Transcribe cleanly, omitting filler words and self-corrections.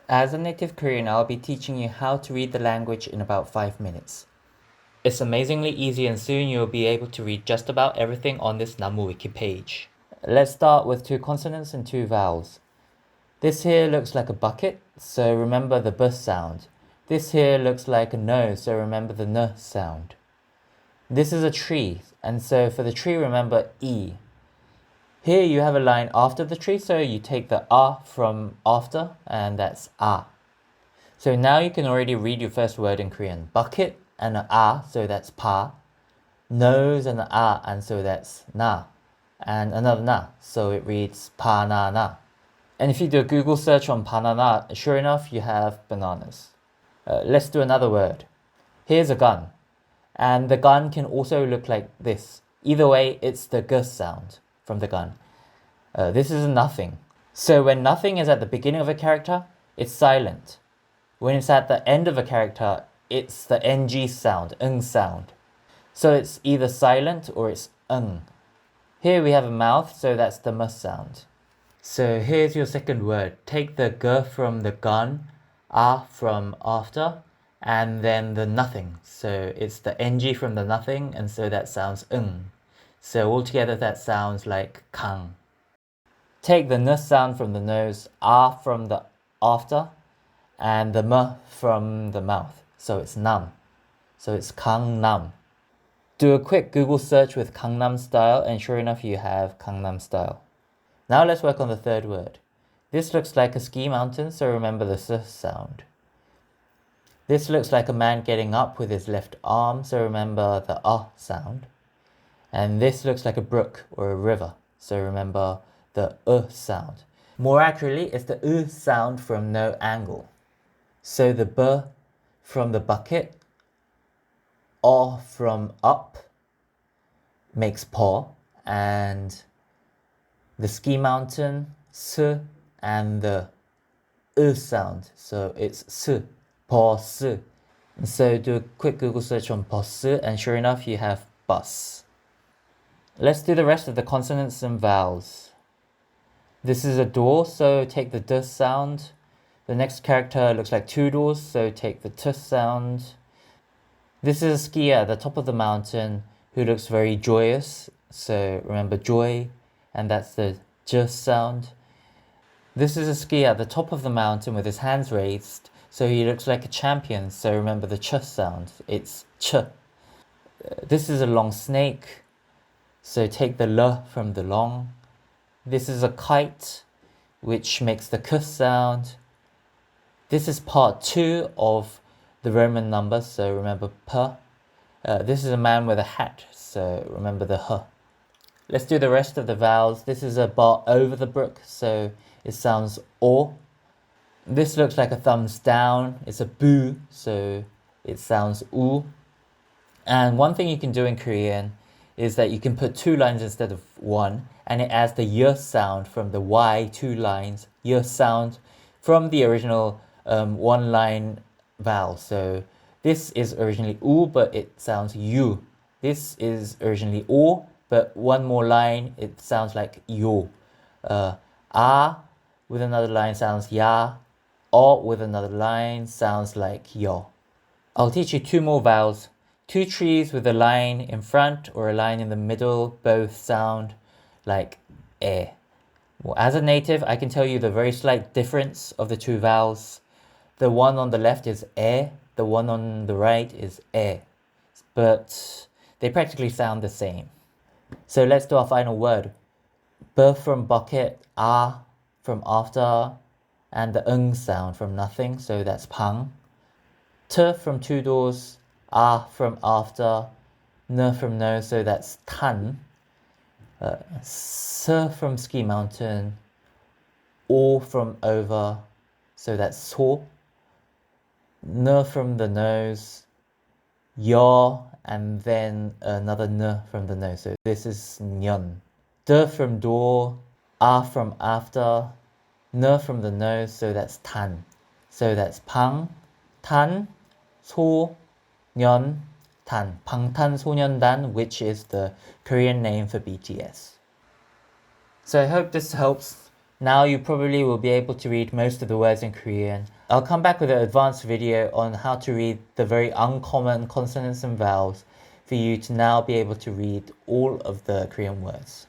As a native Korean, I'll be teaching you how to read the language in about 5 minutes. It's amazingly easy and soon you'll be able to read just about everything on this Namu Wiki page. Let's start with 2 consonants and 2 vowels. This here looks like a bucket, so remember the B sound. This here looks like a nose, so remember the N sound. This is a tree, and so for the tree remember E. Here you have a line after the tree, so you take the A from after, and that's A. So now you can already read your first word in Korean. Bucket and an A, so that's Pa. Nose and an A, and so that's Na. And another Na, so it reads Pa Na Na. And if you do a Google search on banana, sure enough, you have bananas. Let's do another word. Here's a gun. And the gun can also look like this. Either way, it's the G sound from the gun. This is a nothing. So when nothing is at the beginning of a character, it's silent. When it's at the end of a character, it's the NG sound, ng sound. So it's either silent or it's ng. Here we have a mouth, so that's the M sound. So here's your second word. Take the G from the gun, A from after, and then the nothing. So it's the NG from the nothing, and so that sounds ng. So altogether that sounds like kang. Take the N sound from the nose, A from the after, and the M from the mouth. So it's nam. So it's kang nam. Do a quick Google search with Gangnam style, and sure enough you have Gangnam style. Now let's work on the third word. This looks like a ski mountain, so remember the S sound. This looks like a man getting up with his left arm, so remember the A sound. And this looks like a brook or a river, so remember the sound. More accurately, it's the sound from no angle. So the B from the bucket, O from up makes paw, and the ski mountain, S, and the sound. So it's S, paw, S. So do a quick Google search on bus, and sure enough you have bus. Let's do the rest of the consonants and vowels. This is a door, so take the D sound. The next character looks like 2 doors, so take the T sound. This is a skier at the top of the mountain who looks very joyous, so remember joy, and that's the J sound. This is a skier at the top of the mountain with his hands raised, so he looks like a champion, so remember the Ch sound, it's Ch. This is a long snake, so take the L from the long. This is a kite, which makes the K sound. This is part 2 of the Roman number, so remember P. This is a man with a hat, so remember the H. Let's do the rest of the vowels. This is a bar over the brook, so it sounds O. This looks like a thumbs down. It's a boo, so it sounds U. And one thing you can do in Korean is that you can put 2 lines instead of 1, and it adds the Y sound from the Y 2 lines, Y sound from the original 1 line vowel. So this is originally U, but it sounds U. This is originally O, but 1 more line, it sounds like yo. A with another line sounds ya. O with another line sounds like yo. I'll teach you 2 more vowels. 2 trees with a line in front or a line in the middle, both sound like e. Well, as a native, I can tell you the very slight difference of the 2 vowels. The one on the left is e, the one on the right is e. But they practically sound the same. So let's do our final word. B from bucket, A from after, and the ng sound from nothing, so that's pang. T from 2 doors, A from after, N from no, so that's tan. S from ski mountain, O from over, so that's so. N from the nose, yo, and then another N from the nose, so this is nyon. D from door, A from after, N from the nose, so that's tan. So that's 방, 탄, 소, 년, 단. 방탄소년단, which is the Korean name for BTS. So I hope this helps Now you probably will be able to read most of the words in Korean. I'll come back with an advanced video on how to read the very uncommon consonants and vowels for you to now be able to read all of the Korean words.